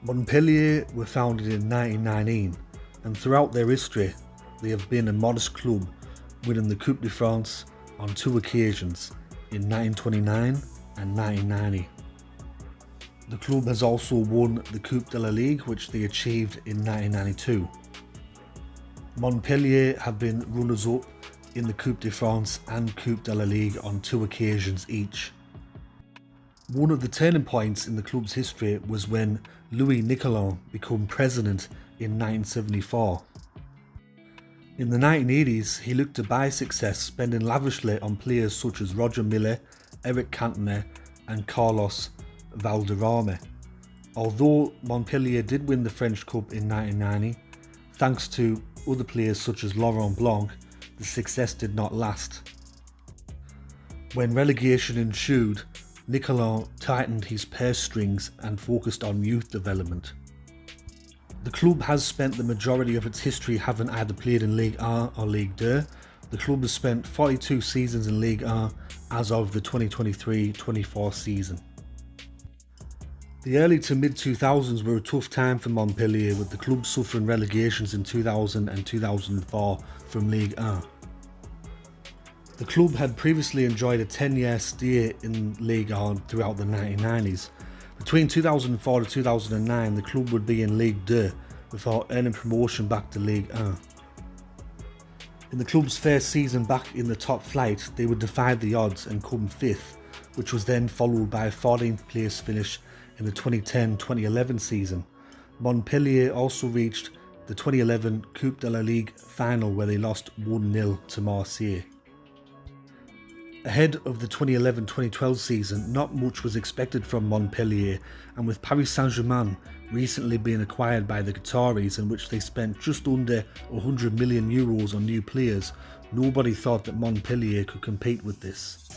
Montpellier were founded in 1919, and throughout their history they have been a modest club, winning the Coupe de France on two occasions in 1929 and 1990. The club has also won the Coupe de la Ligue, which they achieved in 1992. Montpellier have been runners-up in the Coupe de France and Coupe de la Ligue on two occasions each. One of the turning points in the club's history was when Louis Nicolin became president in 1974. In the 1980s, he looked to buy success, spending lavishly on players such as Roger Milla, Eric Cantona and Carlos Valderrama. Although Montpellier did win the French Cup in 1990, thanks to other players such as Laurent Blanc, the success did not last. When relegation ensued, Nicolin tightened his purse strings and focused on youth development. The club has spent the majority of its history having either played in Ligue 1 or Ligue 2. The club has spent 42 seasons in Ligue 1 as of the 2023-24 season. The early to mid-2000s were a tough time for Montpellier, with the club suffering relegations in 2000 and 2004 from Ligue 1. The club had previously enjoyed a 10-year stay in Ligue 1 throughout the 1990s. Between 2004 to 2009, the club would be in Ligue 2 before earning promotion back to Ligue 1. In the club's first season back in the top flight, they would defy the odds and come 5th, which was then followed by a 14th place finish in the 2010-2011 season. Montpellier also reached the 2011 Coupe de la Ligue final, where they lost 1-0 to Marseille. Ahead of the 2011-2012 season, not much was expected from Montpellier, and with Paris Saint-Germain recently being acquired by the Qataris, in which they spent just under €100 million on new players, nobody thought that Montpellier could compete with this.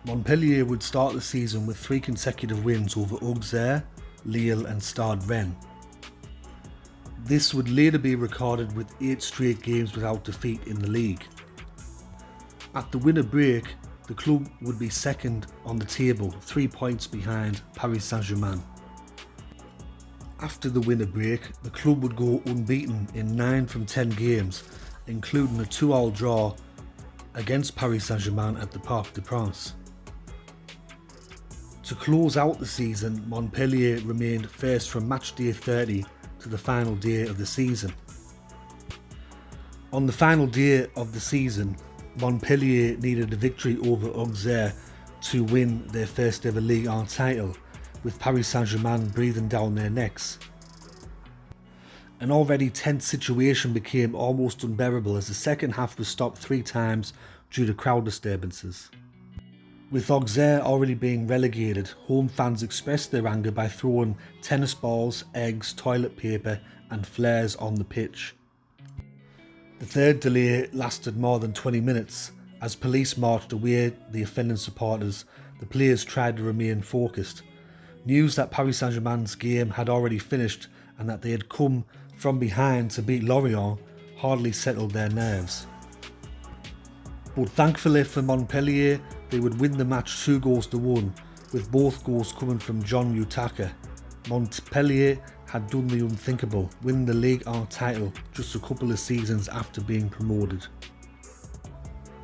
Montpellier would start the season with 3 consecutive wins over Auxerre, Lille and Stade Rennes. This would later be recorded with 8 straight games without defeat in the league. At the winter break, the club would be second on the table, 3 points behind Paris Saint-Germain. After the winter break, the club would go unbeaten in 9 from 10 games, including a 2-2 draw against Paris Saint-Germain at the Parc des Princes. To close out the season, Montpellier remained first from match day 30 to the final day of the season. On the final day of the season, Montpellier needed a victory over Auxerre to win their first ever Ligue 1 title, with Paris Saint-Germain breathing down their necks. An already tense situation became almost unbearable as the second half was stopped 3 times due to crowd disturbances. With Auxerre already being relegated, home fans expressed their anger by throwing tennis balls, eggs, toilet paper and flares on the pitch. The third delay lasted more than 20 minutes. As police marched away the offending supporters, the players tried to remain focused. News that Paris Saint-Germain's game had already finished and that they had come from behind to beat Lorient hardly settled their nerves. But thankfully for Montpellier, they would win the match 2-1, with both goals coming from John Utaka. Montpellier had done the unthinkable, winning the Ligue 1 title just a couple of seasons after being promoted.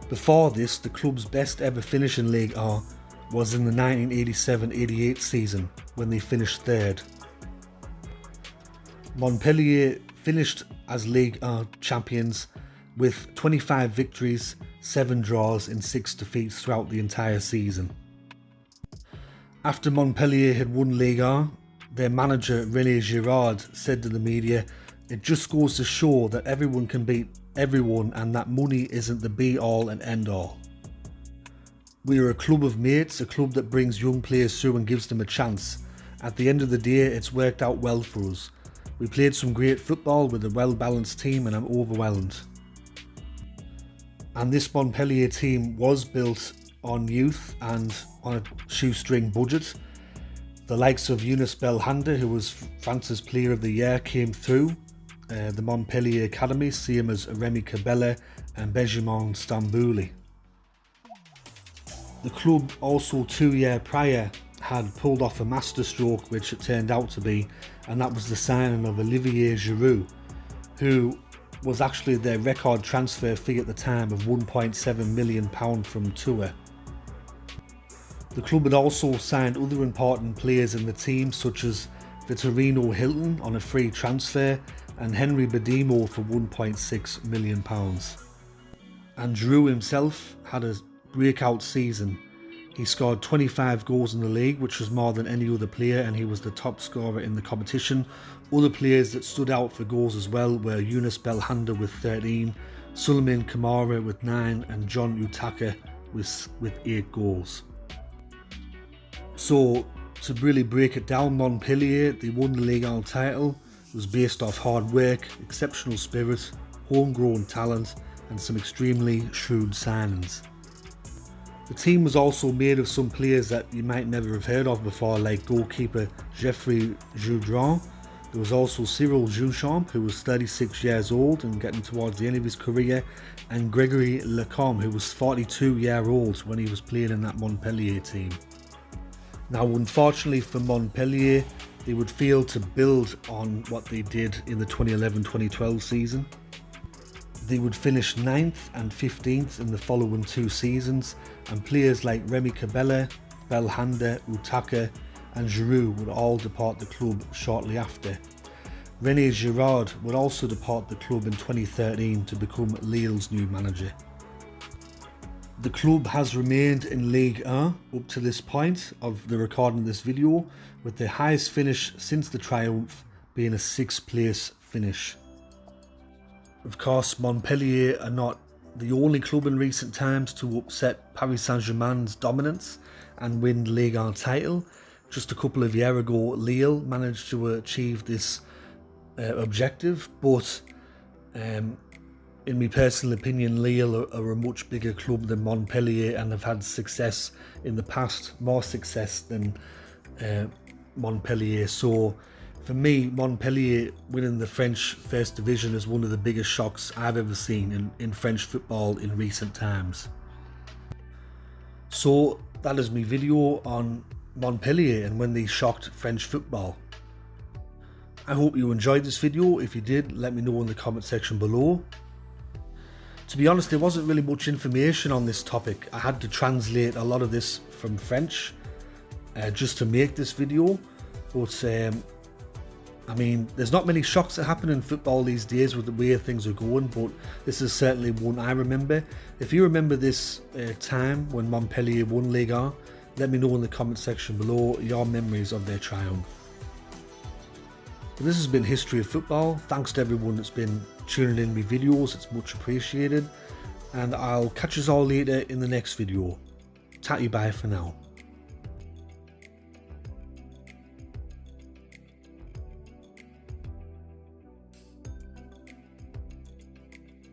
Before this, the club's best ever finish in Ligue 1 was in the 1987-88 season, when they finished 3rd. Montpellier finished as Ligue 1 champions with 25 victories, 7 draws and 6 defeats throughout the entire season. After Montpellier had won Ligue 1, their manager René Girard said to the media, "It just goes to show that everyone can beat everyone and that money isn't the be all and end all. We are a club of mates, a club that brings young players through and gives them a chance. At the end of the day, it's worked out well for us. We played some great football with a well-balanced team and I'm overwhelmed." And this Montpellier team was built on youth and on a shoestring budget. The likes of Younes Belhanda, who was France's Player of the Year, came through the Montpellier Academy, same as Remy Cabella and Benjamin Stambouli. The club also 2 years prior had pulled off a masterstroke, which it turned out to be, and that was the signing of Montpellier Herault, who was actually their record transfer fee at the time of £1.7 million from Tours. The club had also signed other important players in the team, such as Vitorino Hilton on a free transfer and Henry Bedimo for £1.6 million. And Herault himself had a breakout season. He scored 25 goals in the league, which was more than any other player, and he was the top scorer in the competition. Other players that stood out for goals as well were Yunus Belhanda with 13, Suleiman Kamara with 9 and John Utaka with 8 goals. So to really break it down, Montpellier, they won the Ligue 1 title. It was based off hard work, exceptional spirit, homegrown talent and some extremely shrewd signings. The team was also made of some players that you might never have heard of before, like goalkeeper Geoffrey Joudron. There was also Cyril Jouchamp, who was 36 years old and getting towards the end of his career, and Gregory Lecombe, who was 42 years old when he was playing in that Montpellier team. Now, unfortunately for Montpellier, they would fail to build on what they did in the 2011-2012 season. They would finish 9th and 15th in the following 2 seasons, and players like Remy Cabella, Belhanda, Utaka and Giroud would all depart the club shortly after. René Girard would also depart the club in 2013 to become Lille's new manager. The club has remained in Ligue 1 up to this point of the recording of this video, with the highest finish since the triumph being a 6th place finish. Of course, Montpellier are not the only club in recent times to upset Paris Saint-Germain's dominance and win the Ligue 1 title. Just a couple of years ago, Lille managed to achieve this objective, but in my personal opinion, Lille are a much bigger club than Montpellier and have had success in the past, more success than Montpellier. So for me, Montpellier winning the French First Division is one of the biggest shocks I've ever seen in French football in recent times. So that is my video on Montpellier and when they shocked French football. I hope you enjoyed this video. If you did, let me know in the comment section below. To be honest, there wasn't really much information on this topic. I had to translate a lot of this from French just to make this video, but I mean, there's not many shocks that happen in football these days with the way things are going, but this is certainly one I remember. If you remember this time when Montpellier won Ligue 1, let me know in the comment section below your memories of their triumph. But this has been History of Football. Thanks to everyone that's been tuning in my videos, it's much appreciated. And I'll catch us all later in the next video. Tatty bye for now.